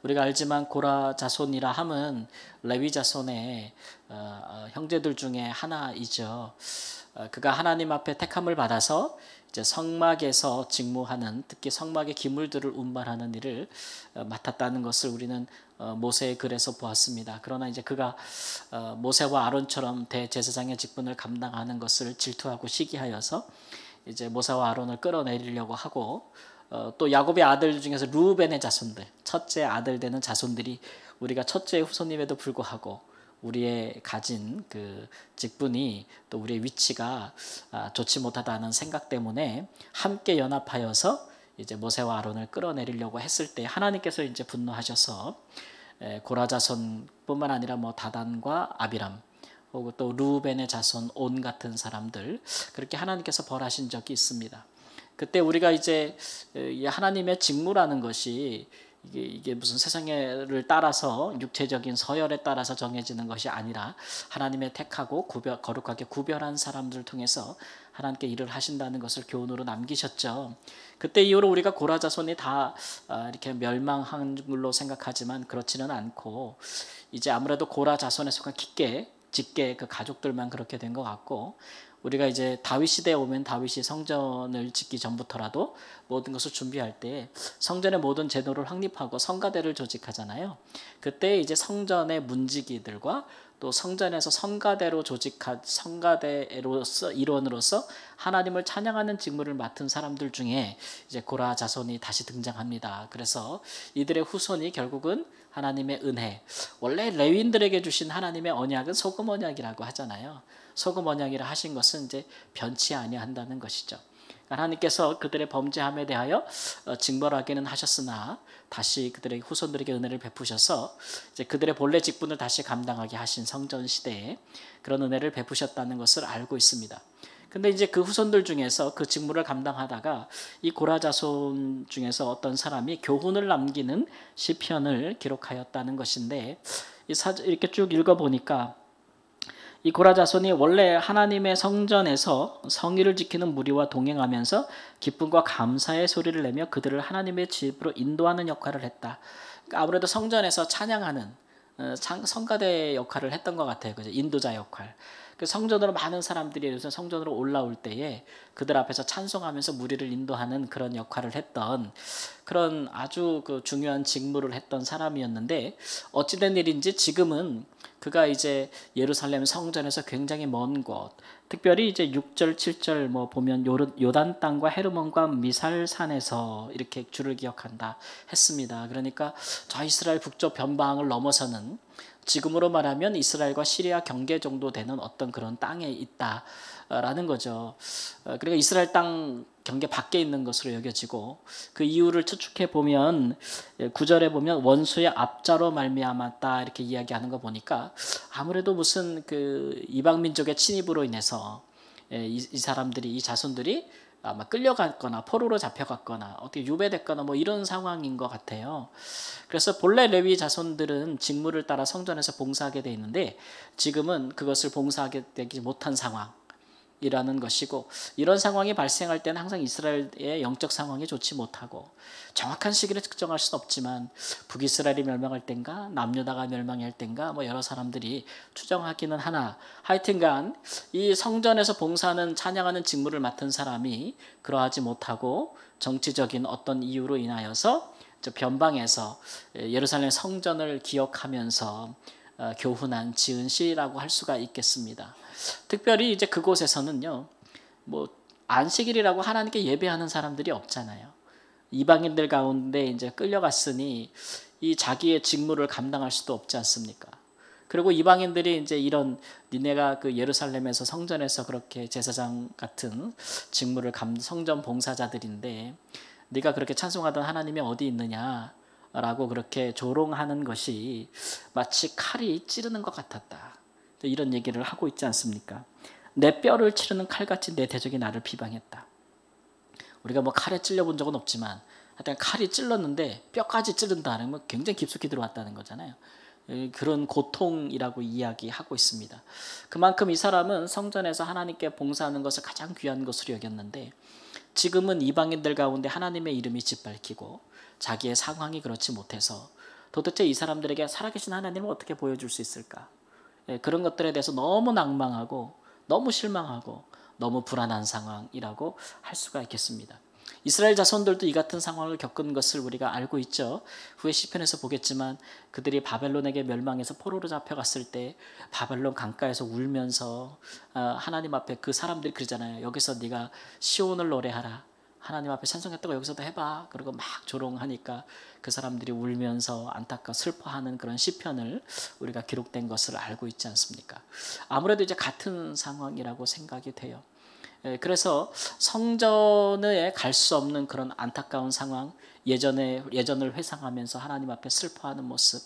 우리가 알지만 고라 자손이라 함은 레위 자손의 형제들 중에 하나이죠. 그가 하나님 앞에 택함을 받아서 이제 성막에서 직무하는, 특히 성막의 기물들을 운반하는 일을 맡았다는 것을 우리는 모세의 글에서 보았습니다. 그러나 이제 그가 모세와 아론처럼 대제사장의 직분을 감당하는 것을 질투하고 시기하여서 이제 모세와 아론을 끌어내리려고 하고, 또 야곱의 아들 중에서 루벤의 자손들, 첫째 아들 되는 자손들이 우리가 첫째 후손임에도 불구하고 우리의 가진 그 직분이, 또 우리의 위치가 좋지 못하다는 생각 때문에 함께 연합하여서 이제 모세와 아론을 끌어내리려고 했을 때 하나님께서 이제 분노하셔서 고라 자손뿐만 아니라 뭐 다단과 아비람, 혹은 또 루벤의 자손 온 같은 사람들, 그렇게 하나님께서 벌하신 적이 있습니다. 그때 우리가 이제 하나님의 직무라는 것이 이게 무슨 세상을 따라서 육체적인 서열에 따라서 정해지는 것이 아니라 하나님의 택하고 거룩하게 구별한 사람들을 통해서 하나님께 일을 하신다는 것을 교훈으로 남기셨죠. 그때 이후로 우리가 고라 자손이 다 이렇게 멸망한 걸로 생각하지만 그렇지는 않고, 이제 아무래도 고라 자손에 속한 직계 그 가족들만 그렇게 된 것 같고, 우리가 이제 다윗 시대에 오면 다윗이 성전을 짓기 전부터라도 모든 것을 준비할 때 성전의 모든 제도를 확립하고 성가대를 조직하잖아요. 그때 이제 성전의 문지기들과 또 성전에서 성가대로 조직한 성가대로서 일원으로서 하나님을 찬양하는 직무를 맡은 사람들 중에 이제 고라 자손이 다시 등장합니다. 그래서 이들의 후손이 결국은 하나님의 은혜, 원래 레위인들에게 주신 하나님의 언약은 소금 언약이라고 하잖아요. 소금 언약이라 하신 것은 이제 변치 아니한다는 것이죠. 하나님께서 그들의 범죄함에 대하여 징벌하기는 하셨으나 다시 그들의 후손들에게 은혜를 베푸셔서 이제 그들의 본래 직분을 다시 감당하게 하신 성전 시대에 그런 은혜를 베푸셨다는 것을 알고 있습니다. 근데 이제 그 후손들 중에서 그 직무를 감당하다가 이 고라 자손 중에서 어떤 사람이 교훈을 남기는 시편을 기록하였다는 것인데, 이렇게 쭉 읽어보니까 이 고라 자손이 원래 하나님의 성전에서 성의를 지키는 무리와 동행하면서 기쁨과 감사의 소리를 내며 그들을 하나님의 집으로 인도하는 역할을 했다. 그러니까 아무래도 성전에서 찬양하는 성가대 역할을 했던 것 같아요. 그죠? 인도자 역할. 그 성전으로 많은 사람들이 성전으로 올라올 때에 그들 앞에서 찬송하면서 무리를 인도하는 그런 역할을 했던, 그런 아주 그 중요한 직무를 했던 사람이었는데, 어찌된 일인지 지금은 그가 이제 예루살렘 성전에서 굉장히 먼 곳, 특별히 이제 6절 7절 뭐 보면 요단 땅과 헤르몬과 미살산에서 이렇게 주를 기억한다 했습니다. 그러니까 저 이스라엘 북쪽 변방을 넘어서는, 지금으로 말하면 이스라엘과 시리아 경계 정도 되는 어떤 그런 땅에 있다라는 거죠. 그러니까 이스라엘 땅 경계 밖에 있는 것으로 여겨지고, 그 이유를 추측해 보면 9절에 보면 원수의 압자로 말미암았다 이렇게 이야기하는 거 보니까 아무래도 무슨 그 이방 민족의 침입으로 인해서 이 사람들이, 이 자손들이 아마 끌려갔거나 포로로 잡혀갔거나 어떻게 유배됐거나 뭐 이런 상황인 것 같아요. 그래서 본래 레위 자손들은 직무를 따라 성전에서 봉사하게 돼 있는데 지금은 그것을 봉사하게 되지 못한 상황이라는 것이고, 이런 상황이 발생할 때는 항상 이스라엘의 영적 상황이 좋지 못하고, 정확한 시기를 측정할 수는 없지만 북이스라엘이 멸망할 땐가 남유다가 멸망할 땐가 뭐 여러 사람들이 추정하기는 하나, 하여튼간 이 성전에서 봉사하는 찬양하는 직무를 맡은 사람이 그러하지 못하고 정치적인 어떤 이유로 인하여서 변방에서 예루살렘 성전을 기억하면서 교훈한 지은 시라고 할 수가 있겠습니다. 특별히 이제 그곳에서는요, 뭐 안식일이라고 하나님께 예배하는 사람들이 없잖아요. 이방인들 가운데 이제 끌려갔으니 이 자기의 직무를 감당할 수도 없지 않습니까? 그리고 이방인들이 이제 이런, 니네가 그 예루살렘에서 성전에서 그렇게 제사장 같은 직무를 성전 봉사자들인데 네가 그렇게 찬송하던 하나님이 어디 있느냐라고 그렇게 조롱하는 것이 마치 칼이 찌르는 것 같았다, 이런 얘기를 하고 있지 않습니까? 내 뼈를 치르는 칼같이 내 대적이 나를 비방했다. 우리가 뭐 칼에 찔려본 적은 없지만 하여튼 칼이 찔렀는데 뼈까지 찌른다는 건 굉장히 깊숙이 들어왔다는 거잖아요. 그런 고통이라고 이야기하고 있습니다. 그만큼 이 사람은 성전에서 하나님께 봉사하는 것을 가장 귀한 것으로 여겼는데, 지금은 이방인들 가운데 하나님의 이름이 짓밟히고 자기의 상황이 그렇지 못해서 도대체 이 사람들에게 살아계신 하나님을 어떻게 보여줄 수 있을까? 그런 것들에 대해서 너무 낭망하고 너무 실망하고 너무 불안한 상황이라고 할 수가 있겠습니다. 이스라엘 자손들도 이 같은 상황을 겪은 것을 우리가 알고 있죠. 후에 시편에서 보겠지만 그들이 바벨론에게 멸망해서 포로로 잡혀갔을 때 바벨론 강가에서 울면서 하나님 앞에 그 사람들이 그러잖아요. 여기서 네가 시온을 노래하라. 하나님 앞에 찬송했다고 여기서도 해봐. 그리고 막 조롱하니까 그 사람들이 울면서 안타까 슬퍼하는 그런 시편을 우리가 기록된 것을 알고 있지 않습니까? 아무래도 이제 같은 상황이라고 생각이 돼요. 그래서 성전에 갈 수 없는 그런 안타까운 상황, 예전을 회상하면서 하나님 앞에 슬퍼하는 모습,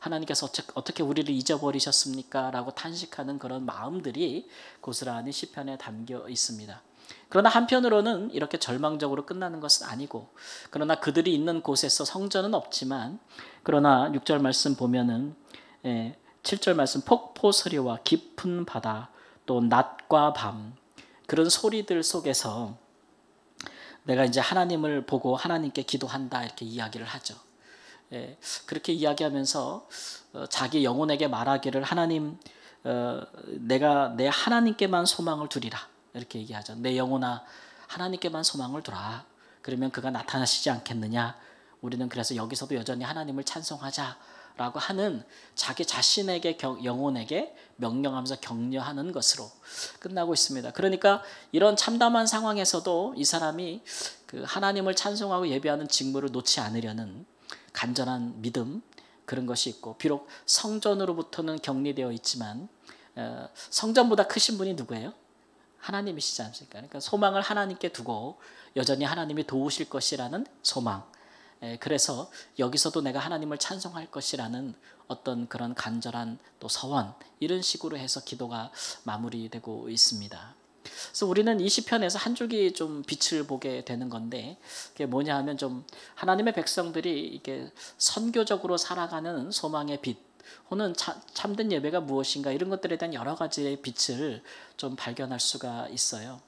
하나님께서 어떻게 우리를 잊어버리셨습니까? 라고 탄식하는 그런 마음들이 고스란히 시편에 담겨 있습니다. 그러나 한편으로는 이렇게 절망적으로 끝나는 것은 아니고, 그러나 그들이 있는 곳에서 성전은 없지만, 그러나 6절 말씀 보면은 7절 말씀 폭포 소리와 깊은 바다 또 낮과 밤 그런 소리들 속에서 내가 이제 하나님을 보고 하나님께 기도한다 이렇게 이야기를 하죠. 그렇게 이야기하면서 자기 영혼에게 말하기를 하나님 내가 내 하나님께만 소망을 두리라 이렇게 얘기하죠. 내 영혼아 하나님께만 소망을 두라. 그러면 그가 나타나시지 않겠느냐. 우리는 그래서 여기서도 여전히 하나님을 찬송하자라고 하는 자기 자신에게 영혼에게 명령하면서 격려하는 것으로 끝나고 있습니다. 그러니까 이런 참담한 상황에서도 이 사람이 그 하나님을 찬송하고 예배하는 직무를 놓지 않으려는 간절한 믿음 그런 것이 있고, 비록 성전으로부터는 격리되어 있지만 성전보다 크신 분이 누구예요? 하나님이시지 않습니까? 그러니까 소망을 하나님께 두고 여전히 하나님이 도우실 것이라는 소망. 그래서 여기서도 내가 하나님을 찬송할 것이라는 어떤 그런 간절한 또 서원, 이런 식으로 해서 기도가 마무리되고 있습니다. 그래서 우리는 이 시편에서 한 줄기 좀 빛을 보게 되는 건데, 그게 뭐냐 하면 좀 하나님의 백성들이 이렇게 선교적으로 살아가는 소망의 빛, 혹은 참된 예배가 무엇인가 이런 것들에 대한 여러 가지의 빛을 좀 발견할 수가 있어요.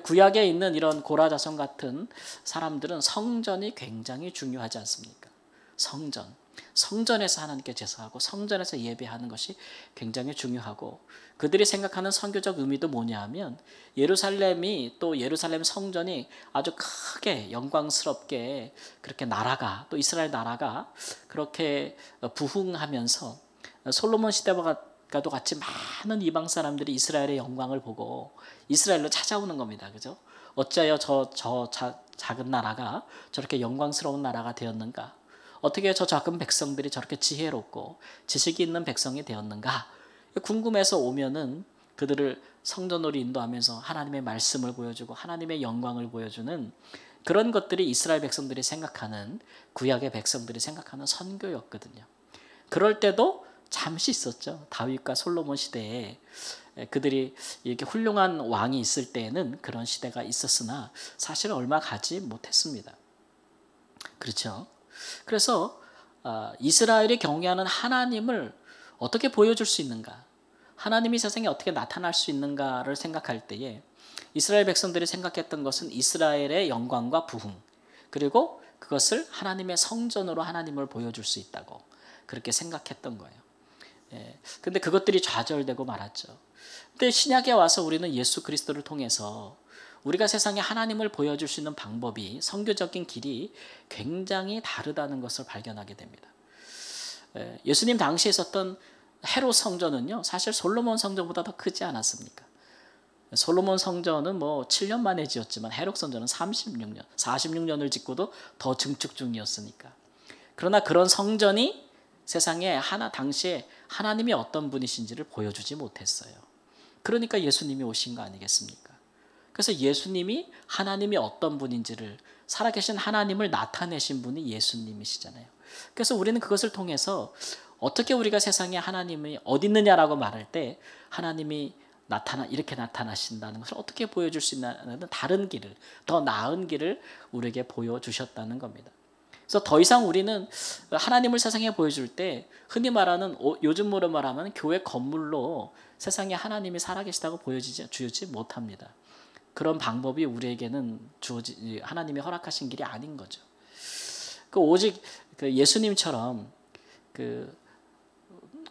구약에 있는 이런 고라자손 같은 사람들은 성전이 굉장히 중요하지 않습니까? 성전에서 하나님께 제사하고 성전에서 예배하는 것이 굉장히 중요하고, 그들이 생각하는 선교적 의미도 뭐냐 하면 예루살렘이 또 예루살렘 성전이 아주 크게 영광스럽게 그렇게 나라가 또 이스라엘 나라가 그렇게 부흥하면서 솔로몬 시대와도 같이 많은 이방 사람들이 이스라엘의 영광을 보고 이스라엘로 찾아오는 겁니다. 그죠? 어찌하여 작은 나라가 저렇게 영광스러운 나라가 되었는가? 어떻게 저 작은 백성들이 저렇게 지혜롭고 지식이 있는 백성이 되었는가? 궁금해서 오면은 그들을 성전으로 인도하면서 하나님의 말씀을 보여주고 하나님의 영광을 보여주는 그런 것들이 이스라엘 백성들이 생각하는, 구약의 백성들이 생각하는 선교였거든요. 그럴 때도 잠시 있었죠. 다윗과 솔로몬 시대에 그들이 이렇게 훌륭한 왕이 있을 때에는 그런 시대가 있었으나 사실 얼마 가지 못했습니다. 그렇죠? 그래서 이스라엘이 경외하는 하나님을 어떻게 보여줄 수 있는가, 하나님이 세상에 어떻게 나타날 수 있는가를 생각할 때에 이스라엘 백성들이 생각했던 것은 이스라엘의 영광과 부흥, 그리고 그것을 하나님의 성전으로 하나님을 보여줄 수 있다고 그렇게 생각했던 거예요. 근데 그것들이 좌절되고 말았죠. 근데 신약에 와서 우리는 예수 그리스도를 통해서 우리가 세상에 하나님을 보여줄 수 있는 방법이, 선교적인 길이 굉장히 다르다는 것을 발견하게 됩니다. 예수님 당시에 있었던 헤롯 성전은요, 사실 솔로몬 성전보다 더 크지 않았습니까? 솔로몬 성전은 뭐 7년 만에 지었지만 헤롯 성전은 46년을 짓고도 더 증축 중이었으니까. 그러나 그런 성전이 세상에 당시에 하나님이 어떤 분이신지를 보여주지 못했어요. 그러니까 예수님이 오신 거 아니겠습니까? 그래서 예수님이 하나님이 어떤 분인지를, 살아계신 하나님을 나타내신 분이 예수님이시잖아요. 그래서 우리는 그것을 통해서 어떻게 우리가 세상에 하나님이 어디 있느냐라고 말할 때 하나님이 이렇게 나타나신다는 것을 어떻게 보여줄 수 있냐는 다른 길을, 더 나은 길을 우리에게 보여주셨다는 겁니다. 그래서 더 이상 우리는 하나님을 세상에 보여줄 때 흔히 말하는, 요즘으로 말하면 교회 건물로 세상에 하나님이 살아계시다고 보여주지 못합니다. 그런 방법이 우리에게는 하나님이 허락하신 길이 아닌 거죠. 오직 예수님처럼 그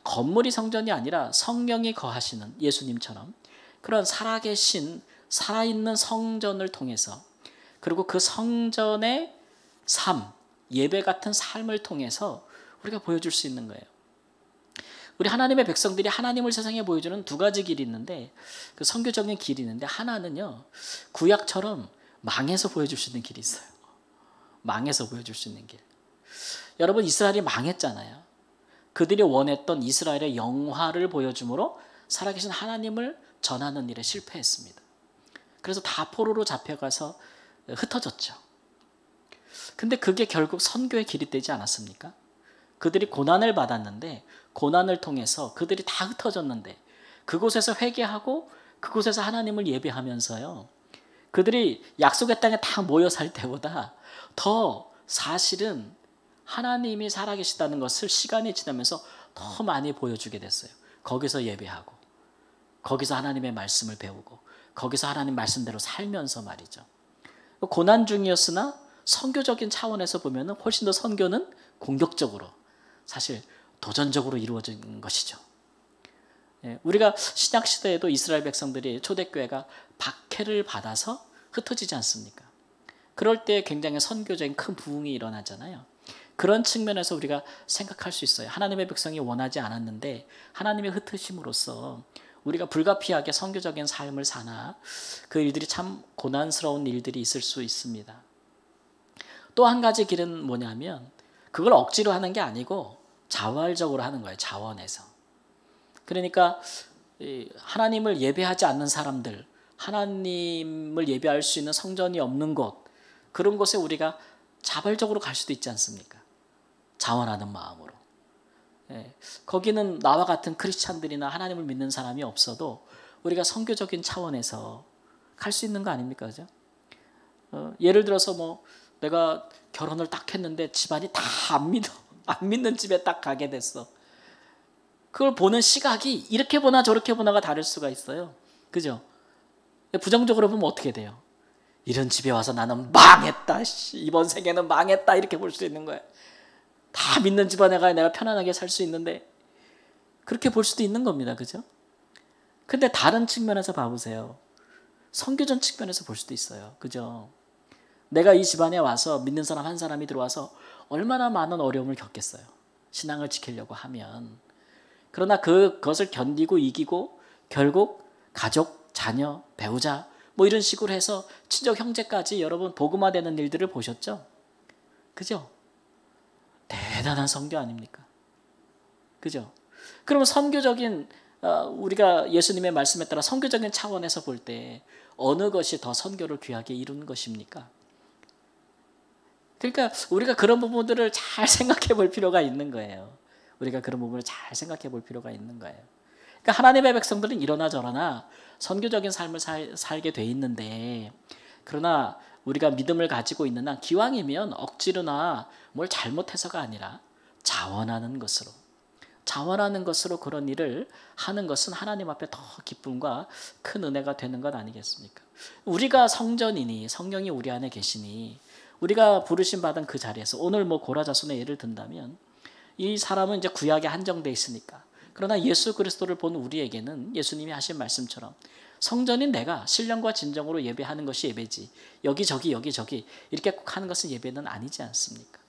건물이 성전이 아니라 성령이 거하시는 예수님처럼 그런 살아계신 살아있는 성전을 통해서 그리고 그 성전의 삶, 예배 같은 삶을 통해서 우리가 보여줄 수 있는 거예요. 우리 하나님의 백성들이 하나님을 세상에 보여주는 두 가지 길이 있는데 그 선교적인 길이 있는데 하나는요 구약처럼 망해서 보여줄 수 있는 길이 있어요. 망해서 보여줄 수 있는 길. 여러분 이스라엘이 망했잖아요. 그들이 원했던 이스라엘의 영화를 보여줌으로 살아계신 하나님을 전하는 일에 실패했습니다. 그래서 다 포로로 잡혀가서 흩어졌죠. 근데 그게 결국 선교의 길이 되지 않았습니까? 그들이 고난을 받았는데 고난을 통해서 그들이 다 흩어졌는데 그곳에서 회개하고 그곳에서 하나님을 예배하면서요. 그들이 약속의 땅에 다 모여 살 때보다 더 사실은 하나님이 살아계시다는 것을 시간이 지나면서 더 많이 보여주게 됐어요. 거기서 예배하고 거기서 하나님의 말씀을 배우고 거기서 하나님 말씀대로 살면서 말이죠. 고난 중이었으나 선교적인 차원에서 보면 훨씬 더 선교는 공격적으로 사실 도전적으로 이루어진 것이죠. 우리가 신약시대에도 이스라엘 백성들이 초대교회가 박해를 받아서 흩어지지 않습니까? 그럴 때 굉장히 선교적인 큰 부흥이 일어나잖아요. 그런 측면에서 우리가 생각할 수 있어요. 하나님의 백성이 원하지 않았는데 하나님의 흩으심으로써 우리가 불가피하게 선교적인 삶을 사나 그 일들이 참 고난스러운 일들이 있을 수 있습니다. 또 한 가지 길은 뭐냐면 그걸 억지로 하는 게 아니고 자발적으로 하는 거예요. 자원해서. 그러니까 하나님을 예배하지 않는 사람들, 하나님을 예배할 수 있는 성전이 없는 곳, 그런 곳에 우리가 자발적으로 갈 수도 있지 않습니까? 자원하는 마음으로. 거기는 나와 같은 크리스찬들이나 하나님을 믿는 사람이 없어도 우리가 선교적인 차원에서 갈 수 있는 거 아닙니까? 그죠? 예를 들어서 뭐 내가 결혼을 딱 했는데 집안이 다 안 믿어. 안 믿는 집에 딱 가게 됐어. 그걸 보는 시각이 이렇게 보나 저렇게 보나가 다를 수가 있어요. 그죠? 부정적으로 보면 어떻게 돼요? 이런 집에 와서 나는 망했다. 이번 생에는 망했다. 이렇게 볼 수 있는 거예요. 다 믿는 집안에 가야 내가 편안하게 살 수 있는데 그렇게 볼 수도 있는 겁니다. 그죠? 근데 다른 측면에서 봐보세요. 선교전 측면에서 볼 수도 있어요. 그죠? 내가 이 집안에 와서 믿는 사람 한 사람이 들어와서 얼마나 많은 어려움을 겪겠어요. 신앙을 지키려고 하면. 그러나 그것을 견디고 이기고 결국 가족, 자녀, 배우자 뭐 이런 식으로 해서 친족 형제까지 여러분 복음화되는 일들을 보셨죠? 그죠? 대단한 선교 아닙니까? 그죠? 그러면 선교적인 우리가 예수님의 말씀에 따라 선교적인 차원에서 볼 때 어느 것이 더 선교를 귀하게 이루는 것입니까? 그러니까 우리가 그런 부분들을 잘 생각해 볼 필요가 있는 거예요. 우리가 그런 부분을 잘 생각해 볼 필요가 있는 거예요. 그러니까 하나님의 백성들은 이러나 저러나 선교적인 삶을 살게 돼 있는데 그러나 우리가 믿음을 가지고 있는 한 기왕이면 억지로나 뭘 잘못해서가 아니라 자원하는 것으로 그런 일을 하는 것은 하나님 앞에 더 기쁨과 큰 은혜가 되는 것 아니겠습니까? 우리가 성전이니 성령이 우리 안에 계시니 우리가 부르심 받은 그 자리에서 오늘 뭐 고라자손의 예를 든다면 이 사람은 이제 구약에 한정돼 있으니까 그러나 예수 그리스도를 본 우리에게는 예수님이 하신 말씀처럼 성전인 내가 신령과 진정으로 예배하는 것이 예배지 여기저기 이렇게 꼭 하는 것은 예배는 아니지 않습니까?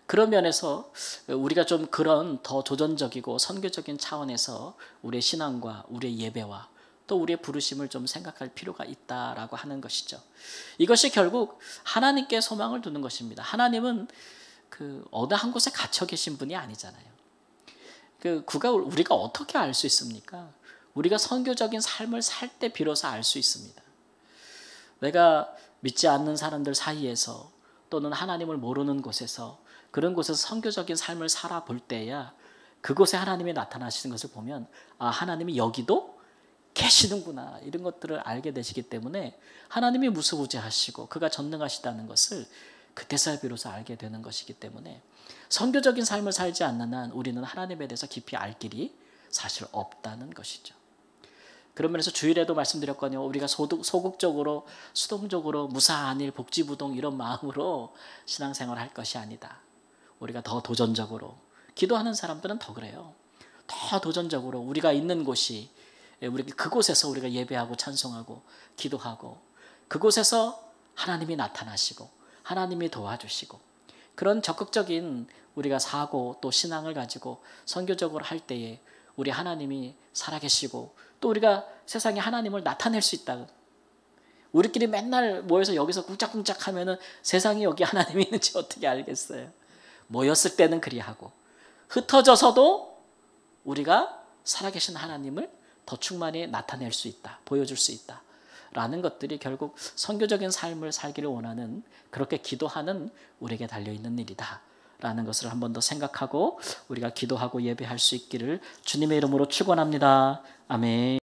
그런 면에서 우리가 좀 그런 더 도전적이고 선교적인 차원에서 우리의 신앙과 우리의 예배와 또 우리의 부르심을 좀 생각할 필요가 있다라고 하는 것이죠. 이것이 결국 하나님께 소망을 두는 것입니다. 하나님은 그 어느 한 곳에 갇혀 계신 분이 아니잖아요. 그가 우리가 어떻게 알 수 있습니까? 우리가 선교적인 삶을 살 때 비로소 알 수 있습니다. 내가 믿지 않는 사람들 사이에서 또는 하나님을 모르는 곳에서 그런 곳에서 선교적인 삶을 살아볼 때야 그곳에 하나님이 나타나시는 것을 보면 아 하나님이 여기도 계시는구나 이런 것들을 알게 되시기 때문에 하나님이 무소부재하시고 그가 전능하시다는 것을 그때서야 비로소 알게 되는 것이기 때문에 선교적인 삶을 살지 않는 한 우리는 하나님에 대해서 깊이 알 길이 사실 없다는 것이죠. 그런 면에서 주일에도 말씀드렸거든요. 우리가 소극적으로 수동적으로 무사한 일 복지부동 이런 마음으로 신앙생활을 할 것이 아니다. 우리가 더 도전적으로 기도하는 사람들은 더 그래요. 더 도전적으로 우리가 있는 곳이 그곳에서 우리가 예배하고 찬송하고 기도하고 그곳에서 하나님이 나타나시고 하나님이 도와주시고 그런 적극적인 우리가 사고 또 신앙을 가지고 선교적으로 할 때에 우리 하나님이 살아계시고 또 우리가 세상에 하나님을 나타낼 수 있다. 우리끼리 맨날 모여서 여기서 쿵짝쿵짝 하면은 세상에 여기 하나님이 있는지 어떻게 알겠어요. 모였을 때는 그리하고 흩어져서도 우리가 살아계신 하나님을 더 충만히 나타낼 수 있다. 보여줄 수 있다. 라는 것들이 결국 선교적인 삶을 살기를 원하는 그렇게 기도하는 우리에게 달려있는 일이다. 라는 것을 한 번 더 생각하고 우리가 기도하고 예배할 수 있기를 주님의 이름으로 축원합니다. 아멘.